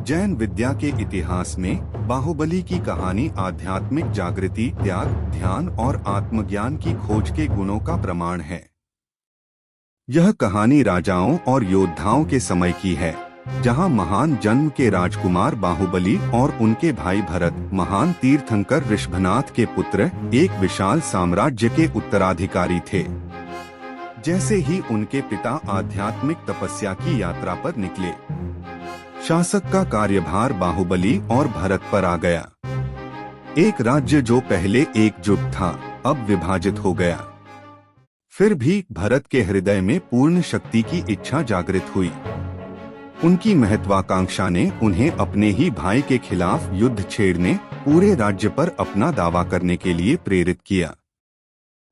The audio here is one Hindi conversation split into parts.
जैन विद्या के इतिहास में बाहुबली की कहानी आध्यात्मिक जागृति, त्याग, ध्यान और आत्मज्ञान की खोज के गुणों का प्रमाण है। यह कहानी राजाओं और योद्धाओं के समय की है, जहां महान जन्म के राजकुमार बाहुबली और उनके भाई भरत, महान तीर्थंकर ऋषभनाथ के पुत्र, एक विशाल साम्राज्य के उत्तराधिकारी थे। जैसे ही उनके पिता आध्यात्मिक तपस्या की यात्रा पर निकले, शासक का कार्यभार बाहुबली और भरत पर आ गया। एक राज्य जो पहले एकजुट था, अब विभाजित हो गया। फिर भी भरत के हृदय में पूर्ण शक्ति की इच्छा जागृत हुई। उनकी महत्वाकांक्षा ने उन्हें अपने ही भाई के खिलाफ युद्ध छेड़ने, पूरे राज्य पर अपना दावा करने के लिए प्रेरित किया।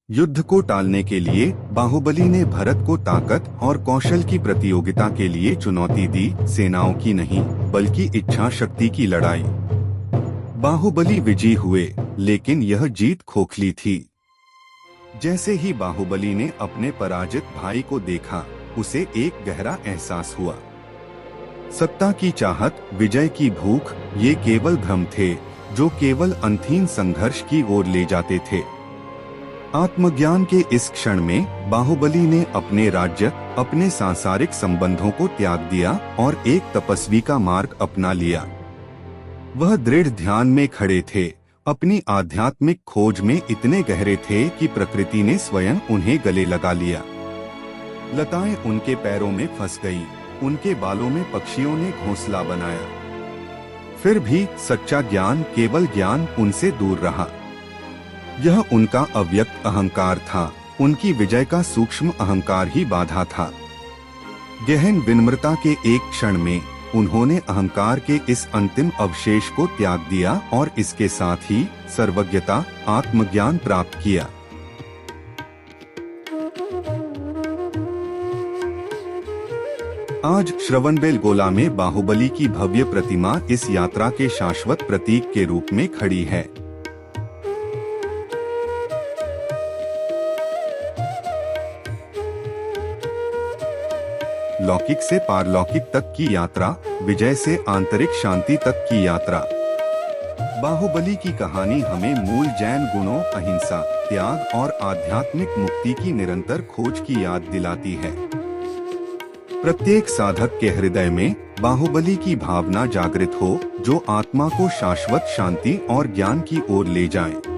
युद्ध को टालने के लिए बाहुबली ने भरत को ताकत और कौशल की प्रतियोगिता के लिए चुनौती दी, सेनाओं की नहीं बल्कि इच्छा शक्ति की लड़ाई। बाहुबली विजयी हुए, लेकिन यह जीत खोखली थी। जैसे ही बाहुबली ने अपने पराजित भाई को देखा, उसे एक गहरा एहसास हुआ। सत्ता की चाहत, विजय की भूख, ये केवल भ्रम थे जो केवल अंतहीन संघर्ष की ओर ले जाते थे। आत्मज्ञान के इस क्षण में बाहुबली ने अपने राज्य, अपने सांसारिक संबंधों को त्याग दिया और एक तपस्वी का मार्ग अपना लिया। वह दृढ़ ध्यान में खड़े थे, अपनी आध्यात्मिक खोज में इतने गहरे थे कि प्रकृति ने स्वयं उन्हें गले लगा लिया। लताएं उनके पैरों में फंस गईं, उनके बालों में पक्षियों ने घोंसला बनाया। फिर भी सच्चा ज्ञान, केवल ज्ञान, उनसे दूर रहा। यह उनका अव्यक्त अहंकार था, उनकी विजय का सूक्ष्म अहंकार ही बाधा था। गहन विनम्रता के एक क्षण में उन्होंने अहंकार के इस अंतिम अवशेष को त्याग दिया और इसके साथ ही सर्वज्ञता, आत्मज्ञान प्राप्त किया। आज श्रवणबेलगोला में बाहुबली की भव्य प्रतिमा इस यात्रा के शाश्वत प्रतीक के रूप में खड़ी है। लौकिक से पारलौकिक तक की यात्रा, विजय से आंतरिक शांति तक की यात्रा। बाहुबली की कहानी हमें मूल जैन गुणों, अहिंसा, त्याग और आध्यात्मिक मुक्ति की निरंतर खोज की याद दिलाती है। प्रत्येक साधक के हृदय में बाहुबली की भावना जागृत हो, जो आत्मा को शाश्वत शांति और ज्ञान की ओर ले जाए।